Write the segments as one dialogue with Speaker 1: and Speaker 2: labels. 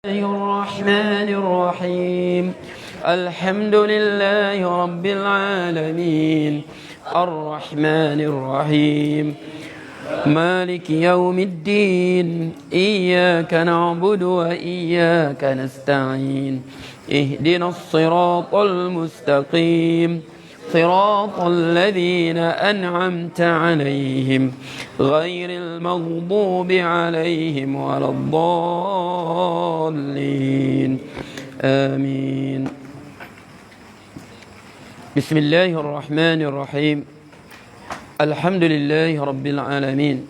Speaker 1: الرحمن الرحيم الحمد لله رب العالمين الرحمن الرحيم مالك يوم الدين إياك نعبد وإياك نستعين اهدنا الصراط المستقيم صراط الذين أنعمت عليهم غير المغضوب عليهم ولا الضالين آمين. بسم الله الرحمن الرحيم الحمد لله رب العالمين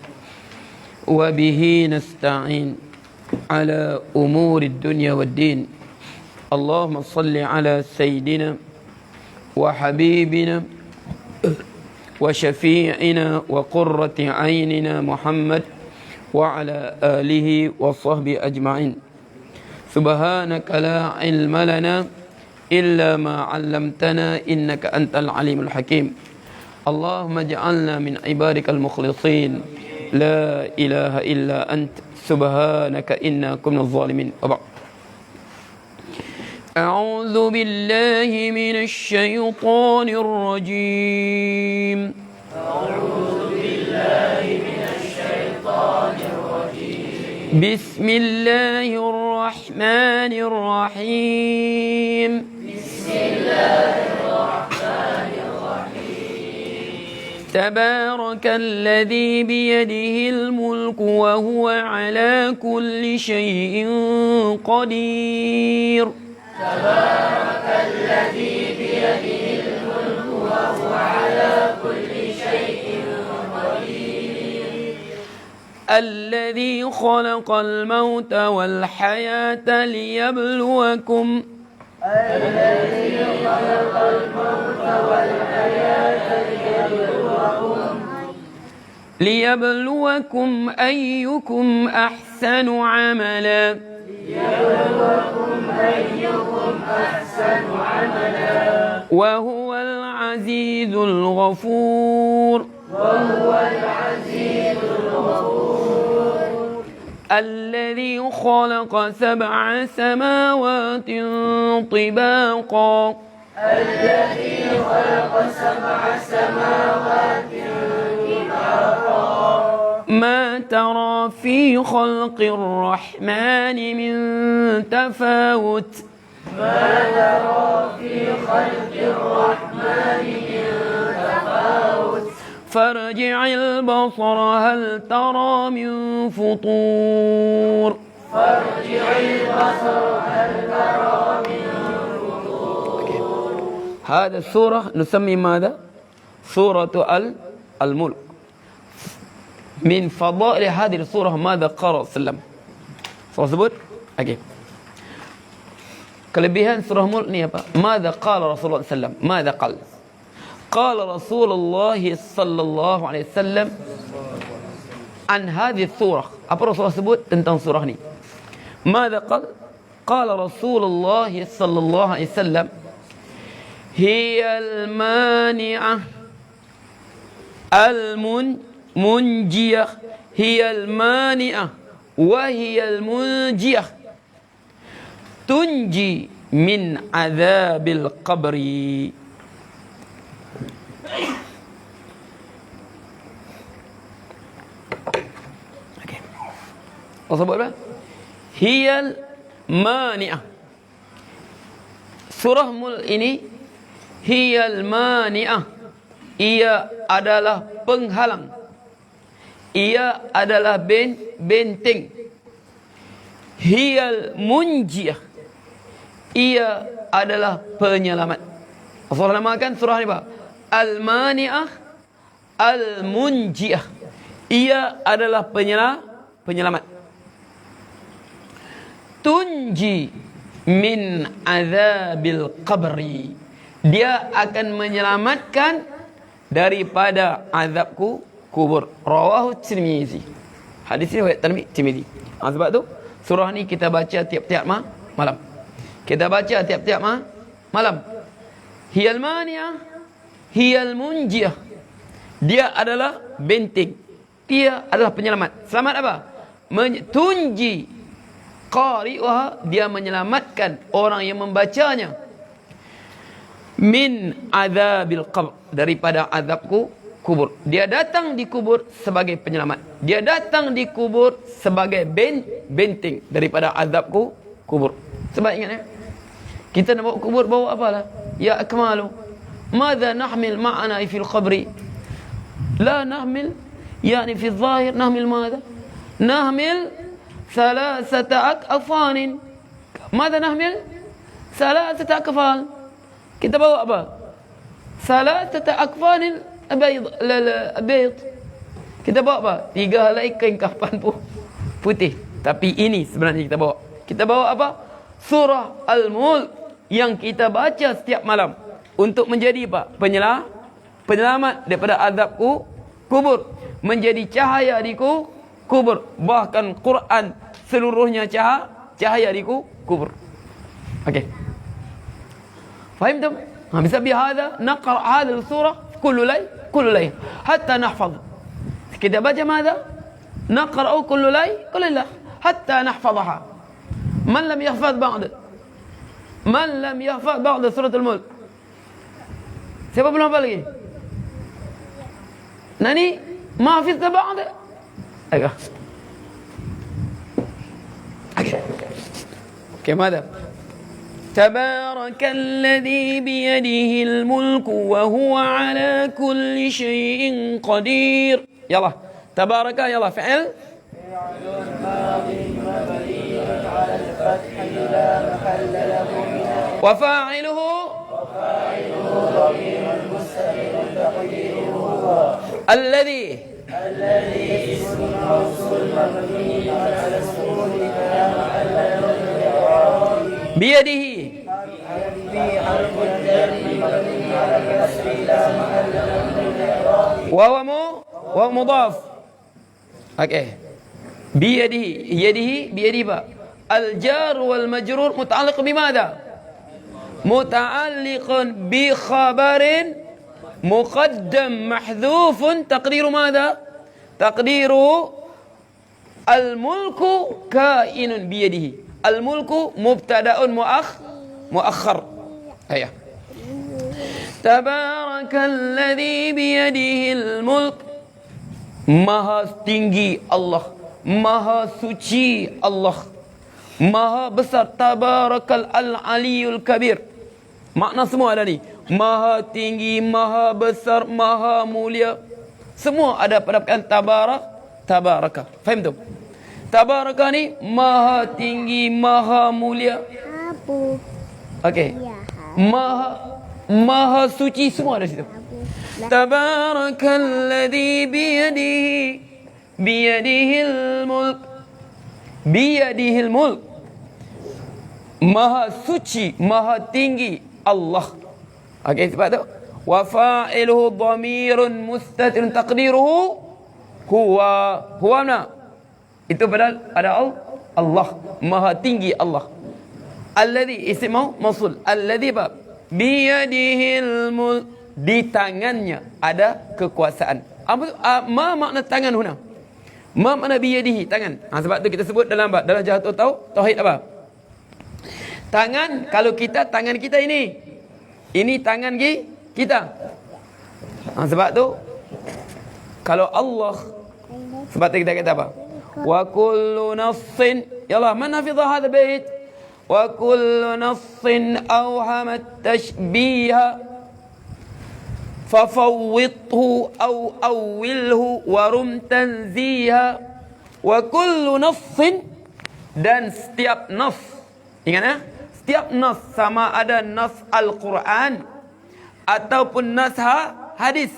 Speaker 1: وبه نستعين على أمور الدنيا والدين. اللهم صل على سيدنا وحبيبنا وشفيعنا وقرة عيننا محمد وعلى آله وصحبه أجمعين. سبحانك لا علم لنا إلا ما علمتنا إنك أنت العليم الحكيم. اللهم اجعلنا من عبادك المخلصين لا إله إلا أنت سبحانك إنا كنا الظالمين. أعوذ بالله من الشيطان الرجيم.
Speaker 2: أعوذ بالله من الشيطان الرجيم.
Speaker 1: بسم الله الرحمن الرحيم.
Speaker 2: بسم الله الرحمن الرحيم.
Speaker 1: تبارك الذي بيده الملك وهو على كل شيء قدير.
Speaker 2: تبارك الذي بيده الملك وهو على كل شيء قدير.
Speaker 1: الذي خلق الموت والحياة ليبلوكم
Speaker 2: الذي خلق الموت والحياة
Speaker 1: ليبلوكم أيكم أحسن عملا.
Speaker 2: ليبلوكم أيكم أحسن عملا.
Speaker 1: وهو العزيز الغفور.
Speaker 2: وهو العزيز الغفور.
Speaker 1: الذي خلق 7 سماوات طباقا.
Speaker 2: الذي خلق 7 سماوات طباقا.
Speaker 1: ما ترى في خلق الرحمن من تفاوت.
Speaker 2: ما ترى في خلق الرحمن من تفاوت.
Speaker 1: فارجع البصر هل ترى من فطور.
Speaker 2: فارجع البصر هل ترى من فطور.
Speaker 1: هذا السورة نسمي ماذا؟ سورة الملك. من فضائل هذه السورة ماذا قال وسلم؟ Surah sebut? Okey. Kelebihan surah Mulk ni apa? Mada qala Rasulullah sallallahu Mada qala? Qala Rasulullah sallallahu alaihi wasallam an hadhihi surah. Apa Rasulullah sebut tentang surah ni? Mada qala? Qala Rasulullah sallallahu alaihi wasallam hiya al-mani'ah al-munjiyah hiya al-mani'ah wa hiya al-munjiyah tunji min adzabil qabri. Okey. Apa sebut apa? Hiyal mani'ah. Surah Mulk ini hiyal mani'ah. Ia adalah penghalang. Ia adalah benteng. Hiyal munjiyah. Ia adalah penyelamat. Rasulullah namakan surah ni apa? Al-Mani'ah Al-Munjiyah. Ia adalah penyelamat. Tunji min azabil qabri. Dia akan menyelamatkan daripada azabku kubur. Rawahu Tirmizi. Hadis ini riwayat Tirmizi. Sebab tu surah ni kita baca tiap-tiap malam. Kita baca tiap-tiap malam. Hiyal mani'ah, hiyal munjiyah. Dia adalah benteng. Dia adalah penyelamat. Selamat apa? Tunji qari'uha, dia menyelamatkan orang yang membacanya, min azabil qabr, daripada azabku kubur. Dia datang di kubur sebagai penyelamat. Dia datang di kubur sebagai benteng daripada azabku kubur. Sebab ingat ya, kita nak bawa kubur, bawa apalah? Ya akmalu, madza nahmil ma'ana fil qabri? La nahmil, yani fi zahir nahmil madza? Nahmil thalathata akfanin. Madza nahmil? Thalathata akfan. Kita bawa apa? Thalathata akfanin bayd. Kita bawa apa? 3 helai kain kafan putih. Tapi ini sebenarnya kita bawa. Kita bawa apa? Surah Al-Mulk yang kita baca setiap malam untuk menjadi apa? Penyelamat daripada azab kubur, menjadi cahaya di kubur. Bahkan Quran seluruhnya cahaya di kubur. Okey. فهمتم؟ بسبب هذا نقرأ هذه السورة كل ليل حتى نحفظ. كده baca ماذا؟ نقرأ كل ليل حتى نحفظها. من لم يحفظ بعد سورة الملك. Siapa belum hafal lagi? Nani? ما حفظت بعد؟ أيوه. Okey, ماذا؟ تبارك الذي بيده الملك وهو على كل شيء قدير. يلا تبارك، يلا فعل وفاعله الذي بيده وهو مضاف. اوكي. بيده بقى. الجار والمجرور متعلق بماذا؟ متعلق بخبر مقدم محذوف تقدير ماذا؟ تقديره الملك كائن بيده. الملك مبتدأ مؤخر. أيه. تبارك الذي بيده الملك. Maha tinggi Allah, Maha suci Allah, Maha besar. Tabarakal al-aliyul kabir. Makna semua ada ni. Maha tinggi, Maha besar, Maha mulia. Semua ada pada perkataan tabaraka. Faham tu? Tabaraka ni Maha tinggi, Maha mulia. Okey. Maha suci, semua ada situ. Tabarakalladzi biyadihil mulk. Maha suci, Maha tinggi Allah. Okey, sebab tu wa fa'iluhu dhamirun mustatirun taqdiruhu huwa mana? Itu padahal ada Allah, Maha tinggi Allah. Alladhi ismu mausul. Alladhi bab biyadihil mulk, di tangannya ada kekuasaan. Ma makna tangan huna? Ma makna biyadihi, tangan. Sebab tu kita sebut dalam jatuh tauhid apa? Tangan, kalau kita, tangan kita ini tangan kita. Sebab tu kalau Allah, sebab tu kita kata apa? Wa kullu nafsin, yallah, man hafidha hadha bait? Wa kullu nafsin awhamat tashbiha fafawwidhu aw awwilhu warum tanziha. Wa kullu nafsin, dan setiap naf, ingat ya, setiap nas, sama ada nas Al-Quran ataupun nas hadis,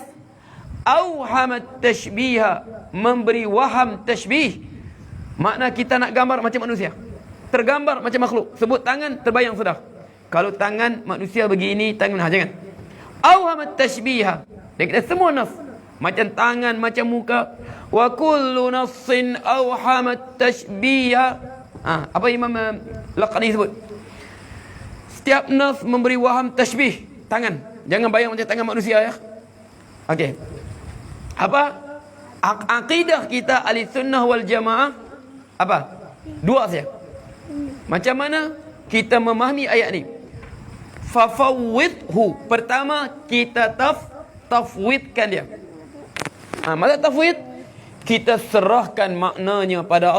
Speaker 1: awhamat tashbiha, memberi waham tashbih. Makna kita nak gambar macam manusia, tergambar macam makhluk. Sebut tangan, terbayang sudah. Kalau tangan manusia begini, tangan jangan. Awhamat tashbiha, dan kita semua nas macam tangan, macam muka. Wa kullu nafsin awhamat tashbiha. Apa Imam Laqani sebut? Setiap nas memberi waham tashbih tangan. Jangan bayang macam tangan manusia ya. Okey. Apa? Akidah kita Ahli Sunnah wal Jamaah apa? Dua saja. Macam mana kita memahami ayat ni? Fafawwidhu. Pertama, kita tafwidkan dia. Maka tafwid, kita serahkan maknanya pada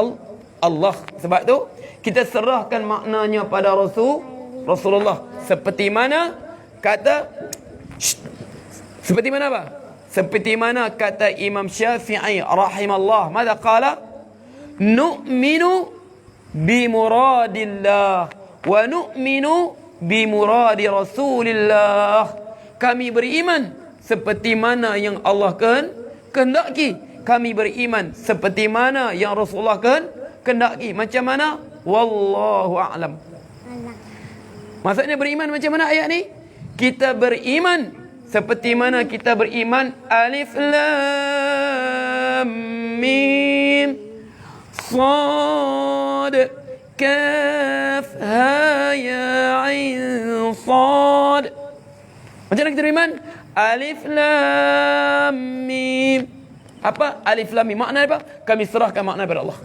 Speaker 1: Allah. Sebab tu kita serahkan maknanya pada Rasulullah. Seperti mana kata Seperti mana apa? Seperti mana kata Imam Syafi'i rahimallah, mada qala? Nu'minu bimuradillah wa nu'minu bimuradi Rasulillah. Kami beriman seperti mana yang Allah kehendaki. Kami beriman seperti mana yang Rasulullah kehendaki. Macam mana? Wallahu a'lam. Maksudnya beriman macam mana ayat ni? Kita beriman seperti mana kita beriman alif lam mim sad kaf ha ya ain sad. Macam mana kita beriman? Alif lam mim. Apa alif lam mim? Makna apa? Kami serahkan makna kepada Allah.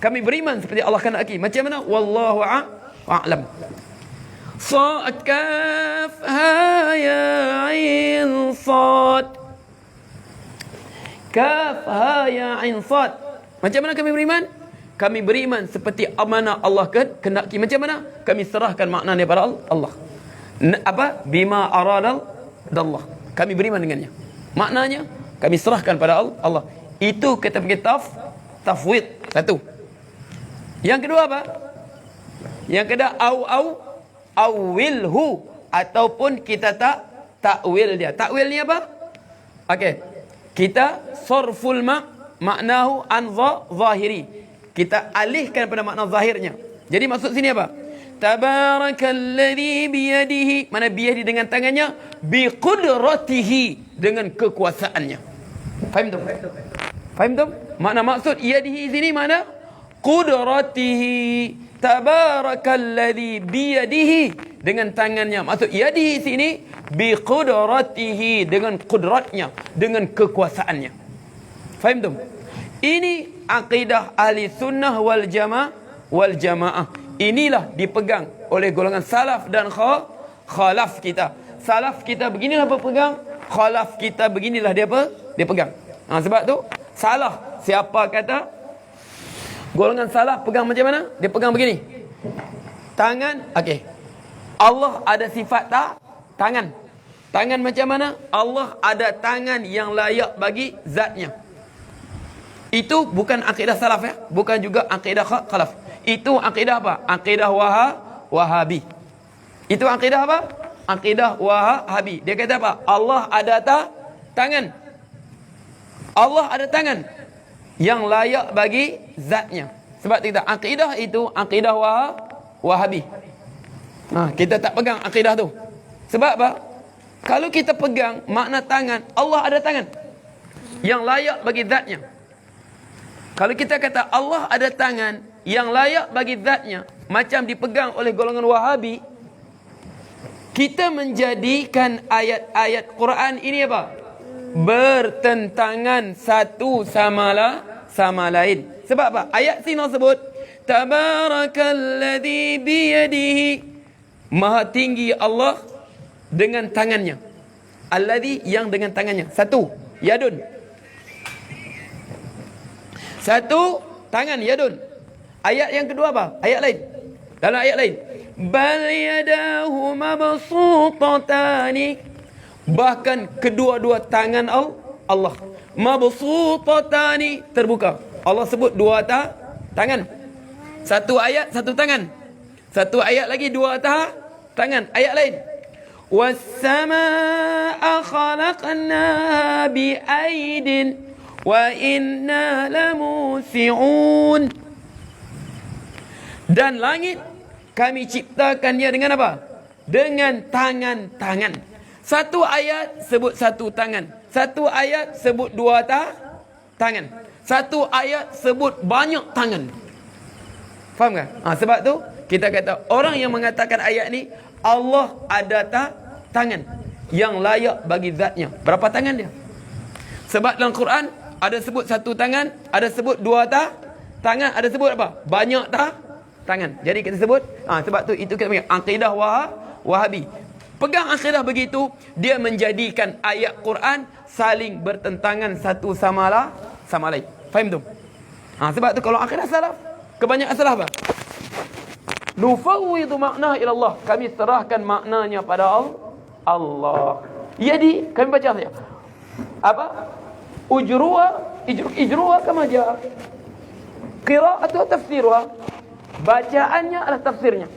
Speaker 1: Kami beriman seperti Allah kehendaki. Macam mana? Wallahu a'lam. Sad kaf ha ya ain sad. Kaf ha ya ain sad. Macam mana kami beriman? Kami beriman seperti mana Allah kehendaki. Macam mana? Kami serahkan makna kepada Allah. Apa? Bima aradallah. Kami beriman dengannya. Maknanya kami serahkan pada Allah. Itu kita panggil tafwid. Satu. Yang kedua apa? Yang kedua awilhu, ataupun kita takwil dia. Takwil ni apa? Okey. Kita sarful maknahu an zahiri. Kita alihkan pada makna zahirnya. Jadi maksud sini apa? Tabarakalladzi biyadihi, mana biyadihi dengan tangannya, biqudratihi dengan kekuasaannya. Faham tak? Faham tak? Makna maksud yadihi sini mana? Qudratihi. Tabarakalladzi biyadihi dengan tangannya. Maksud yadihi sini biqudratihi dengan kudratnya, dengan kekuasaannya. Faham tak? Ini akidah ahli sunnah wal jamaah. Inilah dipegang oleh golongan salaf dan khalaf kita. Salaf kita beginilah berpegang, khalaf kita beginilah dia pegang. Sebab tu salah siapa kata golongan salaf pegang macam mana? Dia pegang begini. Tangan, okey. Allah ada sifat tangan. Tangan macam mana? Allah ada tangan yang layak bagi zatnya. Itu bukan akidah salaf ya, bukan juga akidah khalaf. Itu akidah apa? Akidah Wahabi. Itu akidah apa? Akidah Wahabi. Dia kata apa? Allah ada tangan. Allah ada tangan yang layak bagi zatnya. Sebab kita akidah itu akidah Wahabi. Kita tak pegang akidah tu. Sebab apa? Kalau kita pegang makna tangan, Allah ada tangan yang layak bagi zatnya. Kalau kita kata Allah ada tangan yang layak bagi zatnya, macam dipegang oleh golongan Wahabi, kita menjadikan ayat-ayat Quran ini apa? Bertentangan satu sama lain. Sebab apa? Ayat sini sebut Tabarakalladzi biyadihi, maha tinggi Allah dengan tangannya. Alladzi, yang dengan tangannya. Satu, yadun. Satu, tangan, yadun. Ayat yang kedua apa? Ayat lain. Dalam ayat lain, bal yadahu mabsutatani, bahkan kedua-dua tangan Allah mabsutatani, terbuka. Allah sebut dua tangan. Satu ayat, satu tangan. Satu ayat lagi, dua tangan. Ayat lain, was-samaa'a khalaqnaha bi'aidin wa inna lamusi'un. Dan langit kami ciptakannya dengan apa? Dengan tangan-tangan. Satu ayat sebut satu tangan. Satu ayat sebut dua tangan. Satu ayat sebut banyak tangan. Faham tak? Sebab tu kita kata orang yang mengatakan ayat ni Allah ada tangan yang layak bagi zatnya. Berapa tangan dia? Sebab dalam Quran ada sebut satu tangan, ada sebut dua tangan, ada sebut apa? Banyak tangan. Jadi kita sebut, sebab tu itu kita panggil akidah Wahabi. Pegang akidah begitu, dia menjadikan ayat Quran saling bertentangan satu sama lain. Faham tu? Sebab tu kalau akidah salaf, kebanyakan salaf apa? Nufawwidu makna ila Allah. Kami serahkan maknanya pada Allah. Jadi kami baca saja. Apa? Ijruha kama jaa. Qira'atu tafsiruha. Bacaannya adalah tafsirnya.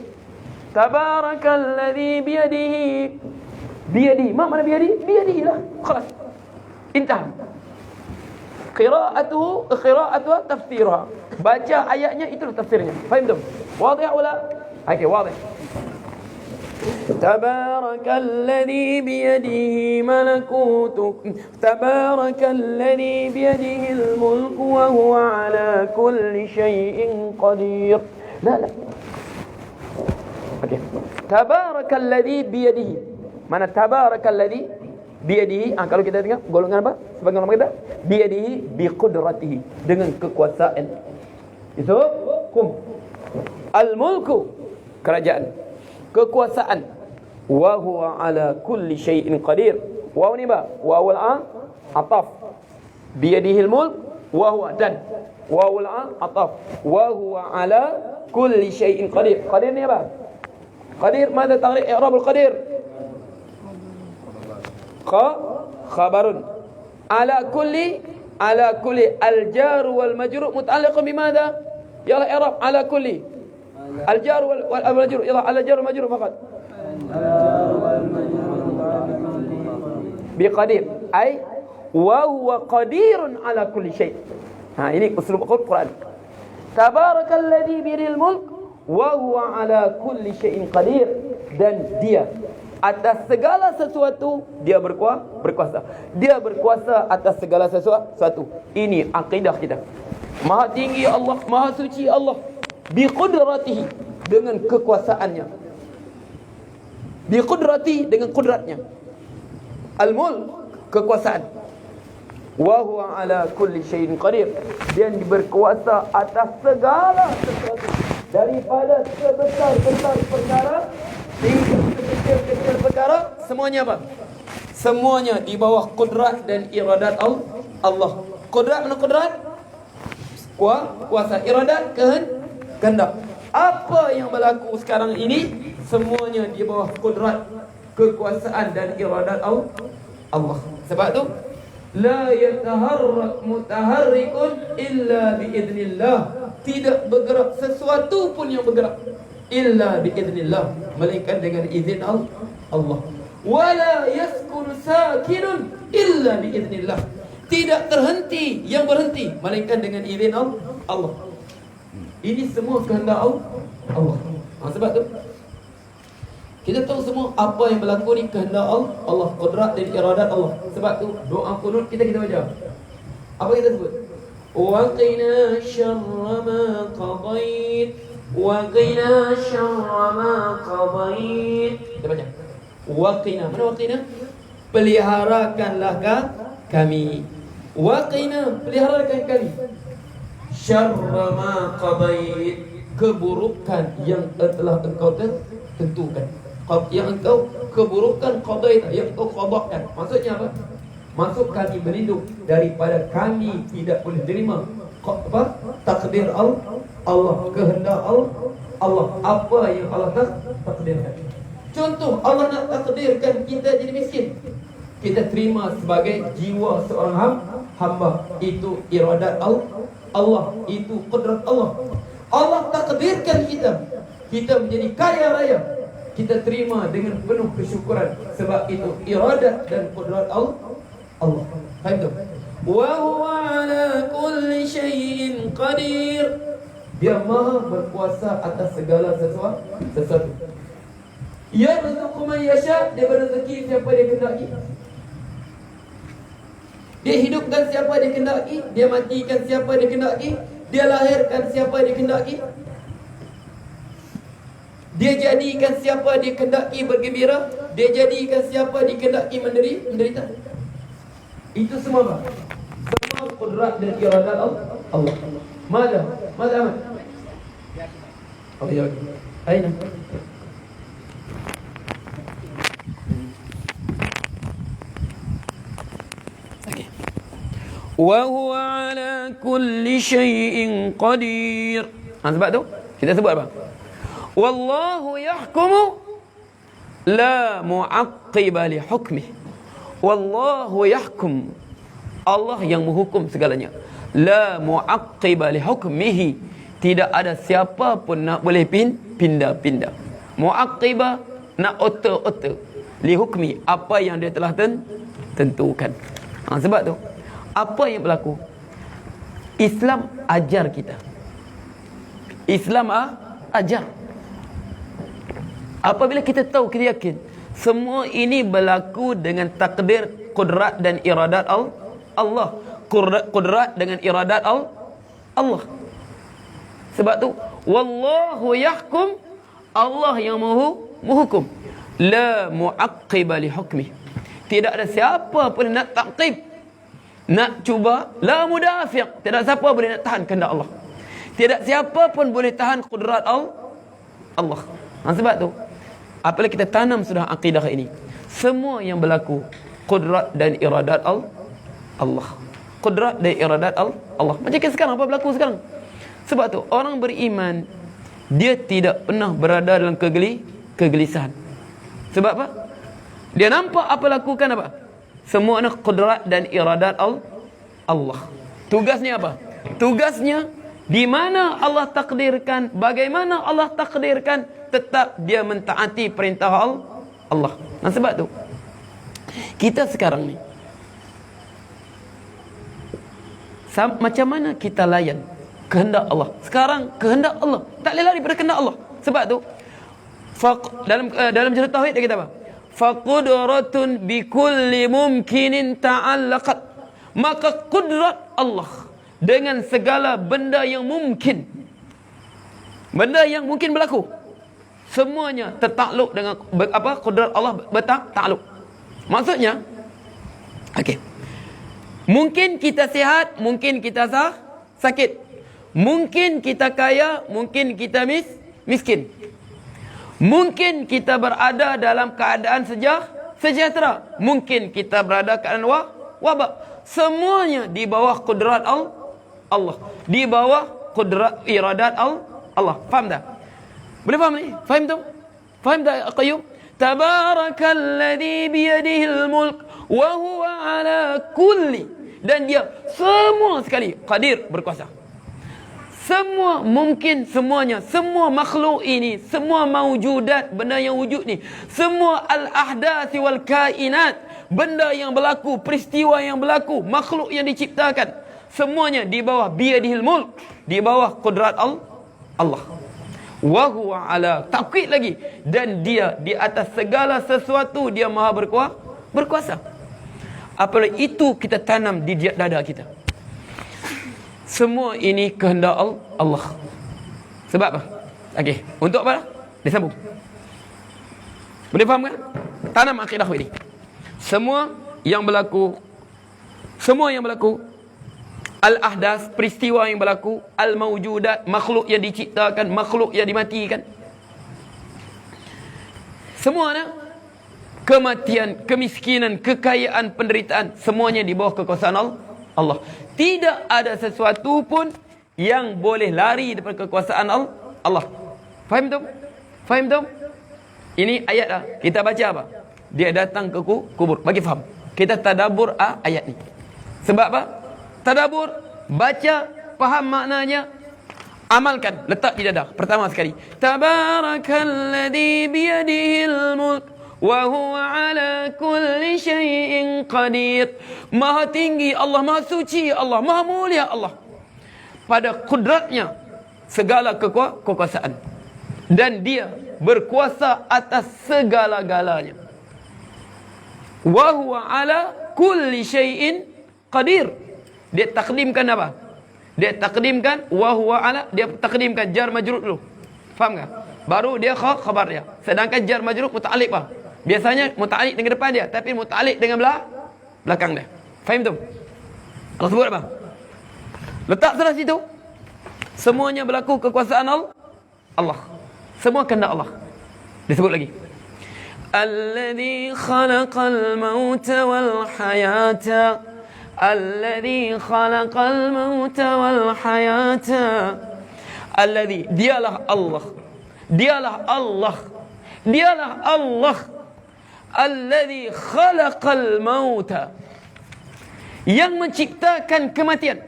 Speaker 1: Tabarakalladzi biyadihi. Ma mana biyadihi? Biyadihi lah. Khalas. Intah. Qira'atuhu tafsiruha. Baca ayatnya itulah tafsirnya. Faham tu? Wadih wala? Okey, wadih. Tabarakalladzi biyadihi malakutu. Tabarakalladzi biyadihi al-mulku wa huwa ala kulli syai'in qadir. La. Okey. Tabarakalladzi biyadihi. Mana tabarakalladzi biyadihi? Kalau kita dengar golongan apa? Sebagian orang kata biyadihi biqudratihi, dengan kekuasaan. Itu kum. Al-mulku, kerajaan, kekuasaan. Wa huwa ala kulli syai'in qadir. Waw ni ba? Wawul ataf. Biyadihi al-mulk wa huwa dan. Wawul ataf. Wa huwa ala kulli syai'in qadir. Qadir ni apa? Qadir, mana ta'rif i'rab al-qadir? Khabarun. Ala kulli al-jar wal majrur muta'alliqun bimadha? Yalla i'rab ala kulli. Al-jar wal majrur. Yalla ala jar wal majrur faqat. Biqadir. Ay wa huwa qadirun ala kulli syai'. Ini uslub Quran. Tabarakalladzi biyadihil mulk wa huwa ala kulli syai'in qadir. Dan dia atas segala sesuatu dia berkuasa. Dia berkuasa atas segala sesuatu. Ini akidah kita. Maha tinggi Allah, maha suci Allah, biqudratihi, dengan kekuasaannya, biqudrati, dengan kudratnya. Al-mulk, kekuasaan. Wa huwa ala kulli syai'in qadir, dan berkuasa atas segala sesuatu, daripada sebesar-besar perkara hingga sekecil-kecil perkara, semuanya apa? Semuanya di bawah kudrat dan iradat Allah. Kudrat mana kudrat? Kuasa. Iradat, kehendak. Apa yang berlaku sekarang ini semuanya di bawah kudrat, kekuasaan dan iradat Allah. Sebab tu la yataharrak mutaharrikun illa biidznillah. Tidak bergerak sesuatu pun yang bergerak illa biidznillah, melainkan dengan izin Allah. Wala yaskunu sakinun illa biidznillah. Tidak terhenti yang berhenti, melainkan dengan izin Allah. Ini semua kehendak Allah. Sebab tu kita tahu semua apa yang berlaku ni kehendak Allah, qudrat dan iradat Allah. Sebab tu doa qunut kita baca. Apa kita sebut? Wa qina syarra ma qadait, wa qina syarra ma qadait. Kita baca. Wa qina. Mana wa qina? Peliharakanlah kami. Wa qina, peliharakan kami. Syarra ma qadait, keburukan yang telah engkau tentukan. Yang engkau keburukan qadait, yang engkau qadakkan. Maksudnya apa? Maksud kami berlindung daripada kami tidak boleh terima takdir Allah, kehendak Allah, apa yang Allah takdirkan. Contoh, Allah nak takdirkan kita jadi miskin, kita terima sebagai jiwa seorang hamba. Itu iradat Allah, itu qudrat Allah. Allah takdirkan kita menjadi kaya raya, kita terima dengan penuh kesyukuran, sebab itu iradat dan qudrat Allah. Faham tak? Wa huwa ala kulli syai'in qadir. Dia maha berkuasa atas segala sesuatu. Yarzuqu man yasha, dia berrezeki siapa dia kehendaki. Dia hidupkan siapa dia kehendaki, dia matikan siapa dia kehendaki, dia lahirkan siapa dia kehendaki. Dia jadikan siapa dia kehendaki bergembira, dia jadikan siapa dia kehendaki menderita. Itu semua apa? Semua qudrat dan iradat Allah. Mada Ahmad? Oh ya. Aina. Okey. Wa huwa ala kulli syai'in qadir. Sebab tu kita sebut apa? Wallahu yahkumu la mu'aqqiba li hukmih. Wallahu yahkum. Allah yang menghukum segalanya. La mu'aqqiba li hukmihi. Tidak ada siapa pun nak boleh pindah-pindah. Mu'aqqiba nak otor-otor. Li hukmi, apa yang dia telah tentukan. Sebab tu apa yang berlaku? Islam ajar kita. Islam ajar. Apabila kita tahu, kita yakin semua ini berlaku dengan takdir, kudrat dan iradat Allah. Kudrat dengan iradat Allah. Sebab tu wallahu yahkum, Allah yang menghukum. La mu'aqqiba li hukmi. Tidak ada siapa pun nak taqib, nak cuba. La mudafiq, tidak siapa boleh nak tahan kehendak Allah. Tidak siapa pun boleh tahan kudrat Allah. Sebab tu apabila kita tanam sudah akidah ini, semua yang berlaku kudrat dan iradat Allah. Kudrat dan iradat Allah. Macam sekarang, apa berlaku sekarang? Sebab tu orang beriman, dia tidak pernah berada dalam kegelisahan. Sebab apa? Dia nampak apa lakukan apa? Semua nak kudrat dan iradat Allah. Tugasnya apa? Tugasnya di mana Allah takdirkan, bagaimana Allah takdirkan, tetap dia mentaati perintah Allah. Sebab tu kita sekarang ni, macam mana kita layan kehendak Allah? Sekarang kehendak Allah, tak boleh lari pada kehendak Allah. Sebab tu dalam cerita tauhid dia kata apa? Faqudratun bikulli mumkinin ta'allaqat. Maka kudrat Allah dengan segala benda yang mungkin, benda yang mungkin berlaku, semuanya tertakluk dengan apa? Kudrat Allah bertakluk. Maksudnya, okey, mungkin kita sihat, mungkin kita sakit, mungkin kita kaya, mungkin kita miskin, mungkin kita berada dalam keadaan sejahtera, mungkin kita berada keadaan wabak. Semuanya di bawah kudrat Allah, di bawah kudrat iradat Allah. Faham tak? Boleh faham ni? Faham tu? Faham tak Qayyum? Tabarakalladzi biyadihil mulk wa huwa ala kulli, dan dia semua sekali qadir, berkuasa. Semua mungkin, semuanya, semua makhluk ini, semua maujudat, benda yang wujud ni, semua al-ahdathi wal kainat, benda yang berlaku, peristiwa yang berlaku, makhluk yang diciptakan, semuanya di bawah biyadihil mulk, di bawah kudrat Allah. Wa huwa ala, takkid lagi, dan dia di atas segala sesuatu, dia maha berkuasa. Apabila itu kita tanam di dada kita, semua ini kehendak Allah. Sebab apa? Okey, untuk apa? Disambung. Boleh faham kan? Tanam akidah ini. Semua yang berlaku, al-ahdas, peristiwa yang berlaku, al-mawjudat, makhluk yang diciptakan, makhluk yang dimatikan, semuanya, kematian, kemiskinan, kekayaan, penderitaan, semuanya di bawah kekuasaan Allah. Tidak ada sesuatu pun yang boleh lari daripada kekuasaan Allah. Faham tu? Faham tu? Ini ayat lah. Kita baca apa? Dia datang ke kubur. Bagi faham. Kita tadabbur ayat ni. Sebab apa? Tadabbur, baca, faham maknanya, amalkan, letak di dada. Pertama sekali, Tabarakalladzi biyadihil mulk wa huwa ala kulli syai'in qadir. Maha tinggi Allah, maha suci Allah, maha mulia Allah, pada kudratnya segala kekuasaan, dan dia berkuasa atas segala-galanya. Wa huwa ala kulli syai'in qadir. Dia takdimkan apa? Dia takdimkan wa huwa ala, dia takdimkan jar majrur dulu. Faham tak? Baru dia khabar dia. Sedangkan jar majrur muta'alliq apa? Biasanya muta'alliq dengan depan dia, tapi muta'alliq dengan belakang dia. Faham tu? Allah sebut apa? Letak salah situ. Semuanya berlaku kekuasaan Allah. Semua kehendak Allah. Disebut lagi. Alladzi khalaqal mauta wal hayata. Alladzi khalaqal mauta wal hayata. Alladzi, dialah Allah. Dialah Allah. Dialah Allah. Alladzi khalaqal mauta. Yang menciptakan kematian.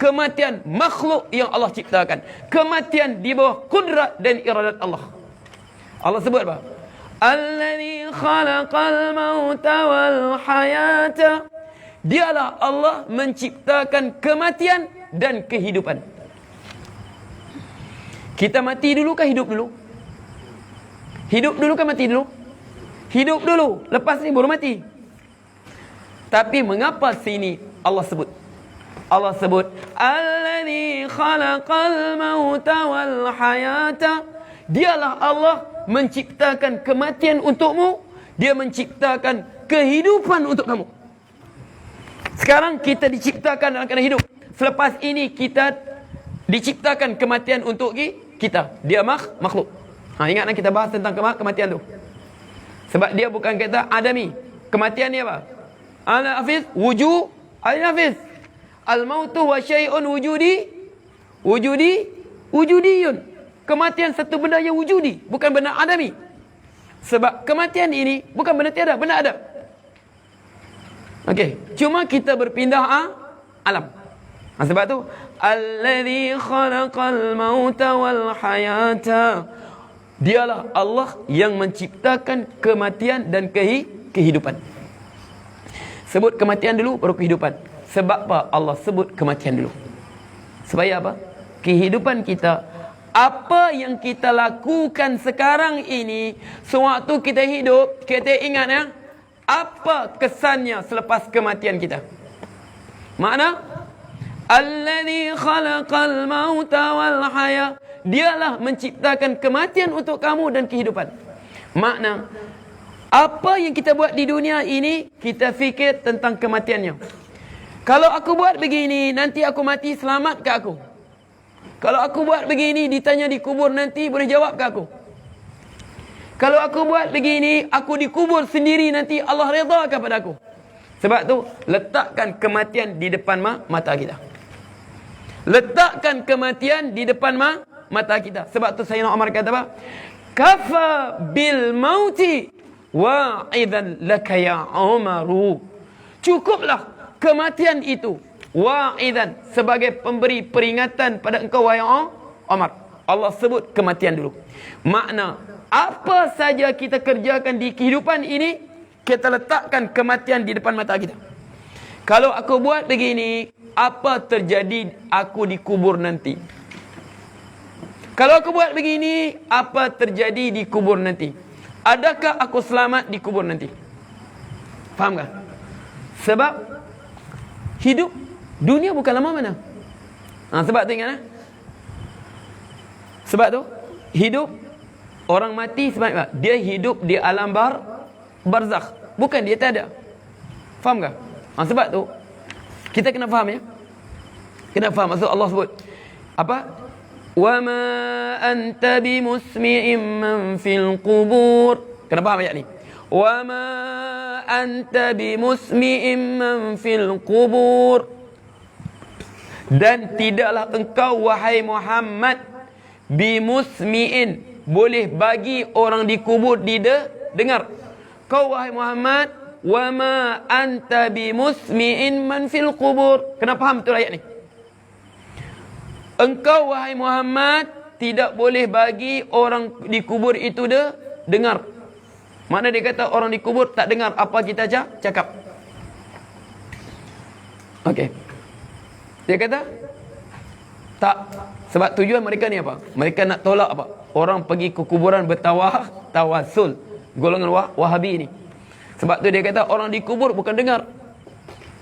Speaker 1: Kematian makhluk yang Allah ciptakan. Kematian di bawah kudrat dan iradat Allah. Allah sebut apa? Alladzi khalaqal mauta wal hayata. Dialah Allah menciptakan kematian dan kehidupan. Kita mati dulu kah hidup dulu? Hidup dulu kah mati dulu? Hidup dulu, lepas ni baru mati. Tapi mengapa sini Allah sebut? Allah sebut Alladzi khalaqal mauta wal hayata. Dialah Allah menciptakan kematian untukmu. Dia menciptakan kehidupan untuk kamu. Sekarang kita diciptakan dalam keadaan hidup. Selepas ini kita diciptakan kematian untuk kita. Dia makhluk. Ingatlah kita bahas tentang kematian tu. Sebab dia bukan kata adami. Kematian ni apa? Al-Hafiz wujud al-Hafiz. Al-mautu wa syai'un wujudiyun. Kematian satu benda yang wujudi, bukan benda adami. Sebab kematian ini bukan benda tiada, benda ada. Okey, cuma kita berpindah alam. Sebab tu alladzi khalaqal mauta wal hayata. Dialah Allah yang menciptakan kematian dan kehidupan. Sebut kematian dulu baru kehidupan. Sebab apa Allah sebut kematian dulu? Supaya apa? Kehidupan kita, apa yang kita lakukan sekarang ini, sewaktu kita hidup, kita ingat ya, apa kesannya selepas kematian kita? Makna alladzi khalaqal mauta wal haya. Dialah menciptakan kematian untuk kamu dan kehidupan. Makna apa yang kita buat di dunia ini, kita fikir tentang kematiannya. Kalau aku buat begini, nanti aku mati, selamat ke aku? Kalau aku buat begini, ditanya di kubur nanti, boleh jawab ke aku? Kalau aku buat begini, aku dikubur sendiri nanti, Allah redha kepada aku? Sebab tu, letakkan kematian di depan mata kita. Letakkan kematian di depan mata kita. Sebab tu Sayyidina Umar kata apa? Kafa bil mauti wa'idan laka ya Umaru. Cukuplah kematian itu wa'idan, sebagai pemberi peringatan pada engkau wahai Umar. Allah sebut kematian dulu. Makna apa saja kita kerjakan di kehidupan ini, kita letakkan kematian di depan mata kita. Kalau aku buat begini, apa terjadi aku dikubur nanti? Kalau aku buat begini, apa terjadi di kubur nanti? Adakah aku selamat di kubur nanti? Faham tak? Sebab hidup dunia bukan lama mana. Sebab tu ingat. Sebab tu hidup, orang mati sebab apa? Dia hidup di alam barzakh. Bukan dia tak ada. Faham tak? Sebab tu kita kena faham ya. Kena faham. Maksud Allah sebut apa? Wa ma anta bimusmi'in man fil qubur. Kena faham ayat ni. Wa ma anta bimusmi'in man fil qubur. Dan tidaklah engkau wahai Muhammad bimusmi'in, boleh bagi orang dikubur dengar. Kau wahai Muhammad, wa ma anta bimusmi'in man fil qubur. Kena faham betul ayat ni. Engkau wahai Muhammad tidak boleh bagi orang dikubur itu dengar. Mana dia kata orang dikubur tak dengar apa kita cakap. Okey. Dia kata tak. Sebab tujuan mereka ni apa? Mereka nak tolak apa? Orang pergi ke kuburan bertawasul. Golongan Wahabi ni. Sebab tu dia kata orang dikubur bukan dengar.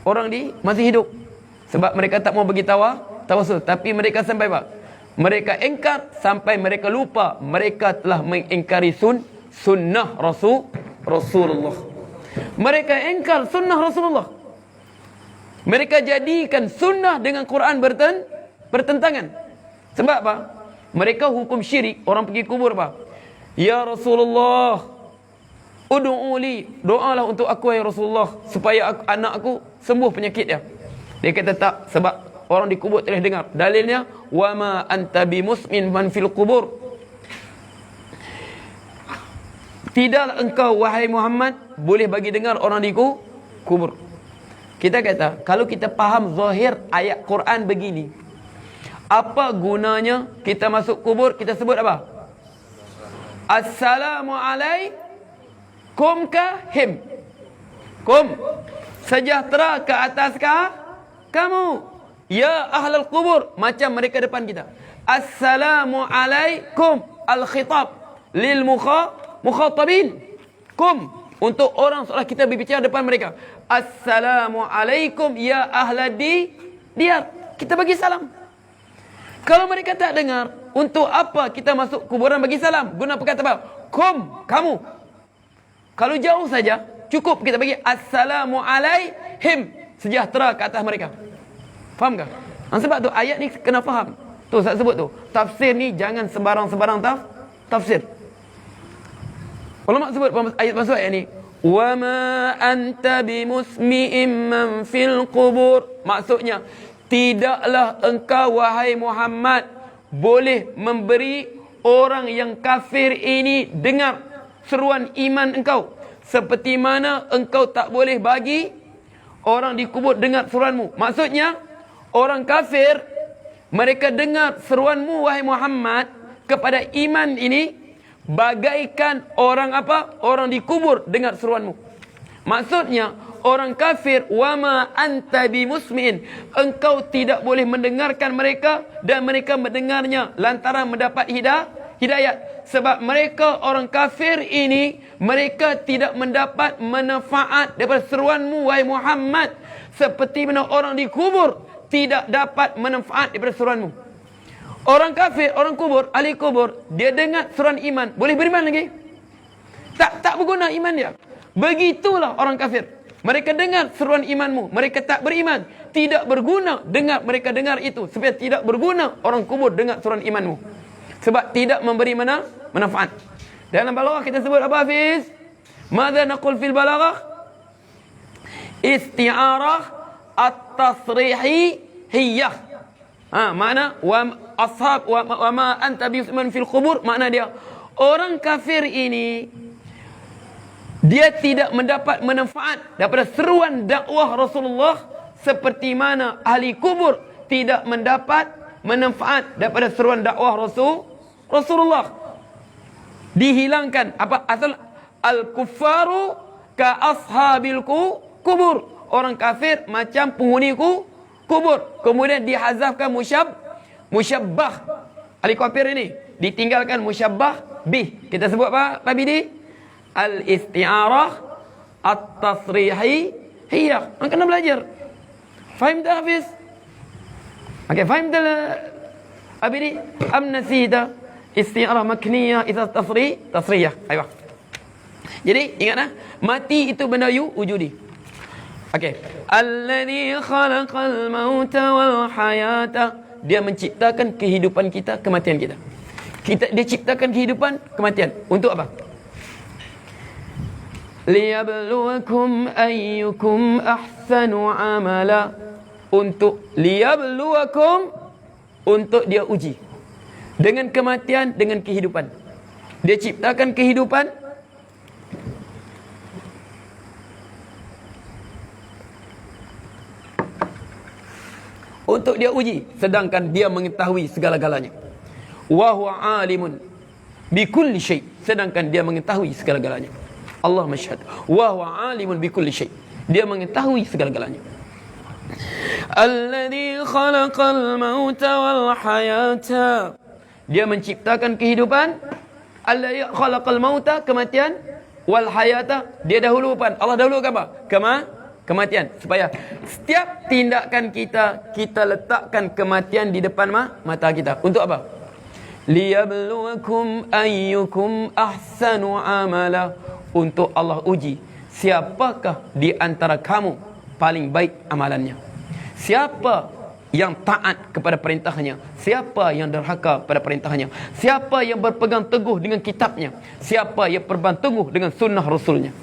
Speaker 1: Orang masih hidup. Sebab mereka tak mau bagi tawasul. Tapi mereka sampai apa? Mereka engkar sampai mereka lupa. Mereka telah mengingkari sunnah Rasulullah. Mereka engkar sunnah Rasulullah. Mereka jadikan sunnah dengan Quran bertentangan. Sebab apa? Mereka hukum syirik, orang pergi kubur apa? Ya Rasulullah, ud'uli, doalah untuk aku ya Rasulullah, supaya anak aku sembuh penyakit dia. Dia kata tak, sebab orang di kubur telah dengar. Dalilnya, wa ma anta bimusmin man fil kubur. Tidaklah engkau wahai Muhammad boleh bagi dengar orang di kubur. Kita kata, kalau kita faham zahir ayat Quran begini, apa gunanya kita masuk kubur kita sebut apa? Assalamualaikum kahim. Kum, sejahtera ke atas kamu. Ya ahlal kubur, macam mereka depan kita. Assalamualaikum, al-khitab lil mukhatabin. Kum, untuk orang seolah kita berbicara depan mereka. Assalamualaikum ya ahla diyar. Kita bagi salam. Kalau mereka tak dengar, untuk apa kita masuk kuburan bagi salam? Guna perkata apa? Kum, kamu. Kalau jauh saja, cukup kita bagi Assalamualaihim, sejahtera ke atas mereka. Faham tak? Sebab tu ayat ni kena faham. Tu saya sebut tu. Tafsir ni jangan sembarang-sembarang tafsir. Ulama sebut ayat masuk ayat ni. Wa ma anta bimusmi'im man fil qubur. Maksudnya, tidaklah engkau wahai Muhammad boleh memberi orang yang kafir ini dengar seruan iman engkau, seperti mana engkau tak boleh bagi orang di kubur dengar seruanmu. Maksudnya, orang kafir mereka dengar seruanmu wahai Muhammad kepada iman ini bagaikan orang apa? Orang di kubur dengar seruanmu. Maksudnya, orang kafir, wama anta bimusmin, engkau tidak boleh mendengarkan mereka dan mereka mendengarnya lantaran mendapat hidayat. Sebab mereka orang kafir ini, mereka tidak mendapat manfaat daripada seruanmu wahai Muhammad, seperti mana orang di kubur tidak dapat manfaat daripada seruanmu. Orang kafir, orang kubur, ahli kubur, dia dengar seruan iman, boleh beriman lagi? Tak berguna iman dia. Begitulah orang kafir. Mereka dengar seruan imanmu, mereka tak beriman. Tidak berguna dengar, mereka dengar itu. Sebab tidak berguna orang kubur dengar seruan imanmu. Sebab tidak memberi manfaat. Dalam balaghah kita sebut apa, Hafiz? Mada naqul fil balaghah? Isti'arah at-tasrihi hiyah. Makna wa ma anta bimusmin fil qubur, makna dia orang kafir ini dia tidak mendapat manfaat daripada seruan dakwah Rasulullah, seperti mana ahli kubur tidak mendapat manfaat daripada seruan dakwah Rasulullah. Dihilangkan apa asal al-kuffaru ka ashabil kubur. Orang kafir macam penghuni kubur. Kemudian dihazafkan musyabbah. Ahli kafir ini ditinggalkan musyabbah bih. Kita sebut apa Pak Bidi? Al-isti'arah at-tasrihi hiyah. Orang kena belajar. Faham tak, Hafiz? Okey, faham tak Abidi? Am nasida isti'arah makniyah idza tasriyah. Aywa. Jadi ingatlah, mati itu benda wujudi. Okey. Alladzi khalaqal mauta wal hayata. Dia menciptakan kehidupan kita, kematian kita. Dia ciptakan kehidupan, kematian. Untuk apa? Liyabluwakum ayyukum ahsanu amala. Untuk liyabluwakum, untuk dia uji. Dengan kematian, dengan kehidupan. Dia ciptakan kehidupan, untuk dia uji, sedangkan dia mengetahui segala-galanya. Wa huwa alimun bikulli syai', sedangkan dia mengetahui segala-galanya. Allah masyhad. Wa huwa alimun bikulli syai', dia mengetahui segala-galanya. Alladzi khalaqal mauta wal hayata, dia menciptakan kehidupan. Alladzi khalaqal mauta, kematian, wal hayata, dia dahulukan. Allah dahulukan apa? Kematian. Supaya setiap tindakan kita letakkan kematian di depan mata kita. Untuk apa? Liyabluwakum ayyukum ahsanu amala. Untuk Allah uji, siapakah di antara kamu paling baik amalannya. Siapa yang taat kepada perintahnya, siapa yang derhaka pada perintahnya, siapa yang berpegang teguh dengan kitabnya, siapa yang berpegang teguh dengan sunnah rasulnya.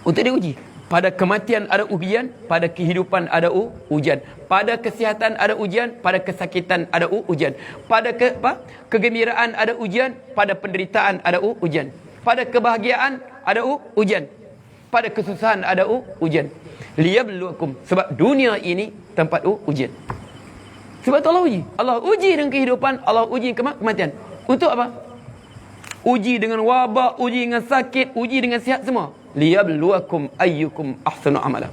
Speaker 1: Untuk diuji. Pada kematian ada ujian, pada kehidupan ada ujian, pada kesihatan ada ujian, pada kesakitan ada ujian, pada kegembiraan ada ujian, pada penderitaan ada ujian, pada kebahagiaan ada ujian, pada kesusahan ada ujian. Liyabluwakum, sebab dunia ini tempat ujian. Sebab tu Allah uji. Allah uji dengan kehidupan, Allah uji kematian. Untuk apa? Uji dengan wabak, uji dengan sakit, uji dengan sihat, semua. Liyabluwakum ayyukum ahsanu amala.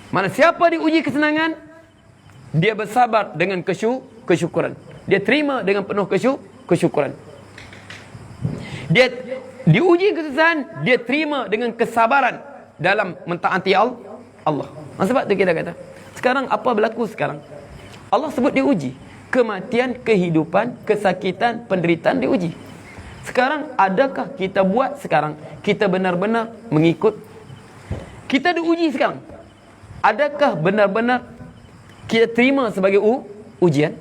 Speaker 1: Mana siapa diuji kesenangan, dia bersabar dengan kesyukuran. Dia terima dengan penuh kesyukuran. Dia diuji kesusahan, dia terima dengan kesabaran dalam mentaati Allah. Sebab tu kita kata, sekarang apa berlaku sekarang? Allah sebut diuji. Kematian, kehidupan, kesakitan, penderitaan diuji. Sekarang adakah kita buat sekarang? Kita benar-benar mengikut? Kita diuji sekarang. Adakah benar-benar kita terima sebagai ujian?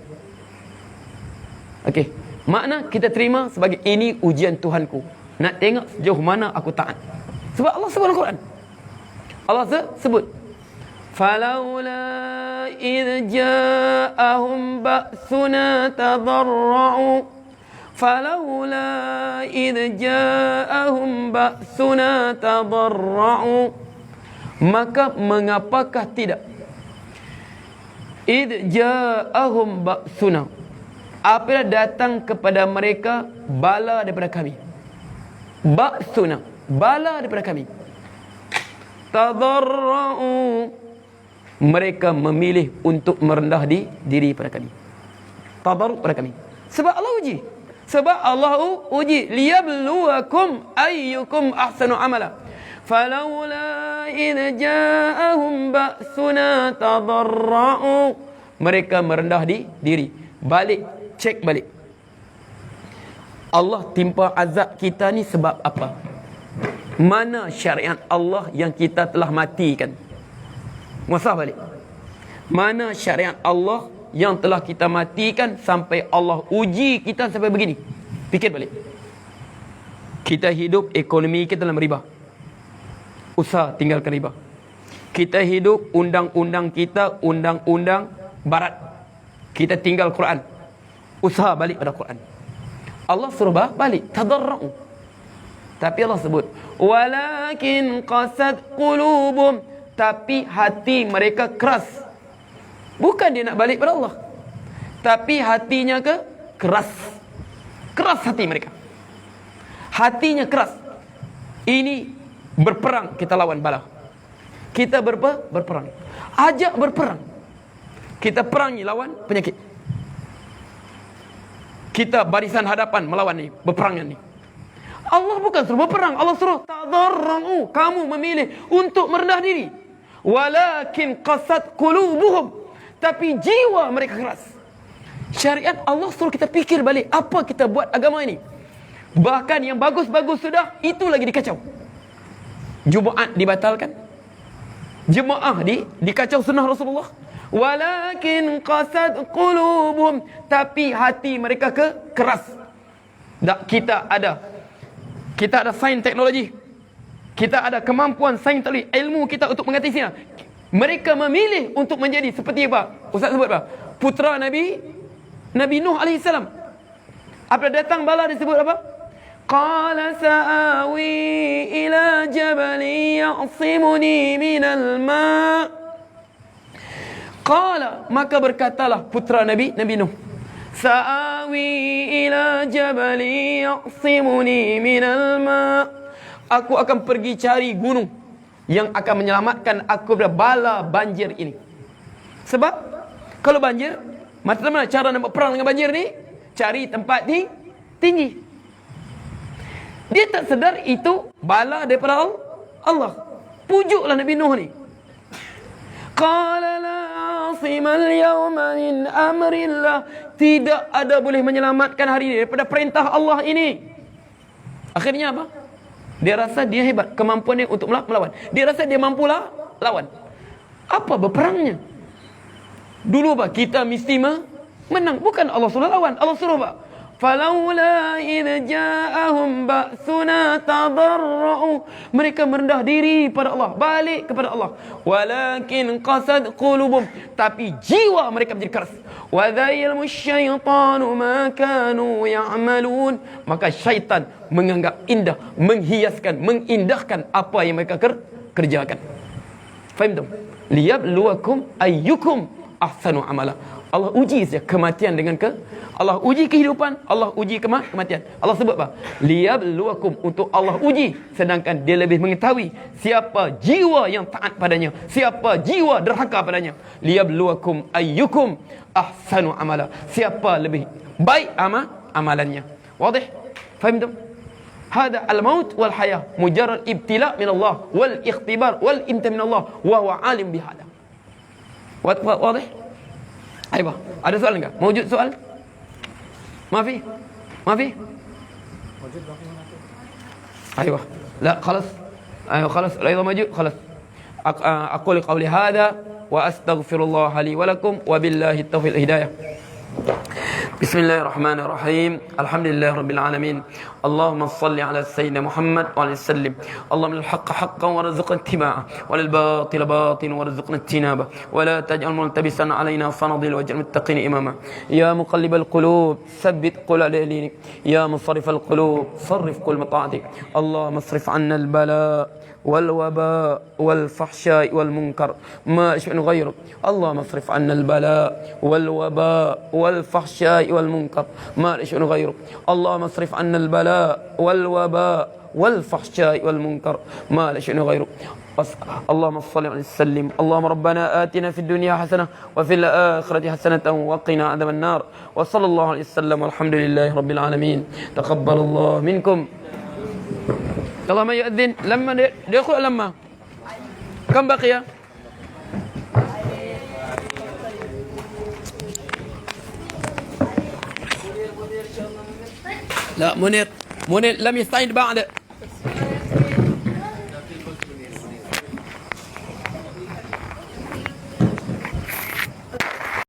Speaker 1: Okey. Makna kita terima sebagai ini ujian Tuhanku. Nak tengok sejauh mana aku taat. Sebab Allah sebut dalam Quran. Allah sebut. Falaula idh ja'ahum ba'suna tadarra'u. Falaula idh ja'ahum ba'suna tadarra'u. Maka mengapakah tidak? Idh ja'ahum ba'suna, apabila datang kepada mereka bala daripada kami. Ba'suna, bala daripada kami. Tadarra'u, mereka memilih untuk merendah diri pada kami. Tadarru' pada kami. Sebab Allah uji. Sebab Allah uji. Liyabluwakum ayyukum ahsanu amala. Falaula idh ja'ahum ba'suna tadarra'u. Mereka merendah diri. Balik, cek balik. Allah timpa azab kita ni sebab apa? Mana syariat Allah yang kita telah matikan? Muasah balik. Mana syariat Allah yang telah kita matikan sampai Allah uji kita sampai begini? Fikir balik. Kita hidup ekonomi kita dalam riba. Usaha tinggalkan riba. Kita hidup undang-undang kita, undang-undang barat. Kita tinggal Quran. Usaha balik pada Quran. Allah suruh balik. Tadarra'u. Tapi Allah sebut. Walakin qasad qulubum. Tapi hati mereka keras. Bukan dia nak balik pada Allah. Tapi hatinya keras. Keras hati mereka. Hatinya keras. Ini berperang, kita lawan bala. Kita berperang. Ajak berperang. Kita perangi lawan penyakit. Kita barisan hadapan melawan ni, berperangan ni. Allah bukan suruh berperang, Allah suruh tadarra'u. Kamu memilih untuk merendah diri. Walakin qasat qulubuhum. Tapi jiwa mereka keras. Syariat Allah suruh kita fikir balik, apa kita buat agama ini. Bahkan yang bagus-bagus sudah, itu lagi dikacau. Jumaat dibatalkan. Jemaah dikacau sunnah Rasulullah. Walakin qasad qulubuhum. Tapi hati mereka keras. Kita ada sains teknologi. Kita ada kemampuan sains teknologi, ilmu kita untuk mengatasinya. Mereka memilih untuk menjadi seperti apa? Ustaz sebut apa? Putera Nabi Nuh AS. Apabila datang bala disebut apa? Qala sa'awi ila jabali ya'simuni minal ma'. Qala, maka berkatalah putera Nabi Nuh. Sa'awi ila jabali ya'simuni minal ma'. Aku akan pergi cari gunung yang akan menyelamatkan aku dari bala banjir ini. Sebab kalau banjir, macam mana cara nak berperang dengan banjir ni? Cari tempat tinggi. Dia tak sedar itu bala daripada Allah. Pujuklah Nabi Nuh ni. Qala la asimal yawma min amrillah. Tidak ada boleh menyelamatkan hari ini daripada perintah Allah ini. Akhirnya apa? Dia rasa dia hebat, kemampuan dia untuk melawan. Dia rasa dia mampulah lawan. Apa berperangnya? Dulu apa? Kita mesti menang. Bukan Allah suruh lawan. Allah suruh apa? Falaula idh ja'ahum ba'suna tadarra'u. Mereka merendah diri pada Allah, balik kepada Allah. Walakin qasad qulubum, tapi jiwa mereka menjadi keras. Wa dhayyalmu syaitanu ma kanu ya'malun. Maka syaitan menganggap indah, menghiaskan, mengindahkan apa yang mereka kerjakan. Faham tak? Liyabluwakum ayyukum ahsanu amala. Allah uji saja kematian dengan Allah uji kehidupan, Allah uji kematian. Allah sebut apa? Liyabluwakum, untuk Allah uji, sedangkan dia lebih mengetahui siapa jiwa yang taat padanya, siapa jiwa derhaka padanya. Liyabluwakum ayyukum ahsanu amala, siapa lebih baik amalannya. Wadih? Faham tak? Hada al-maut wal hayah mujarrad ibtila min Allah wal ikhtibar wal imtihan min Allah wa huwa alim bihada. Wadih? Ayo, ada soal enggak? Mawjud soal? Mafi? Ayo. La, khalas. Ayo, khalas. La idha maju, khalas. Aqul qawli hadha wa astaghfirullah li wa lakum wa billahi at-tawfiq hidayah. بسم الله الرحمن الرحيم الحمد لله رب العالمين اللهم صل على سيدنا محمد وعلى وسلم اللهم الحق حقا وارزقنا اتباعه وللباطل باطلا وارزقنا اجتنابه ولا تجعل ملتبسا علينا فنضل واجعل المتقين اماما يا مقلب القلوب ثبت قلوب دينك يا مصرف القلوب صرف كل مطاعتك اللهم اصرف عنا البلاء والوباء والفحشاء والمنكر ما شأن غيرك اللهم اصرف عنا البلاء والوباء والفحشاء والمنكر ما شأن غيرك اللهم اصرف عنا البلاء والوباء والفحشاء والمنكر ما شأن غيرك اللهم صل وسلم اللهم ربنا آتنا في الدنيا حسنة وفي الآخرة حسنة وقنا عذاب النار وصلى الله عليه وسلم والحمد لله رب العالمين تقبل الله منكم الله ما يؤذن لما يدخل لما كم بقي لا منير لم يستعد بعد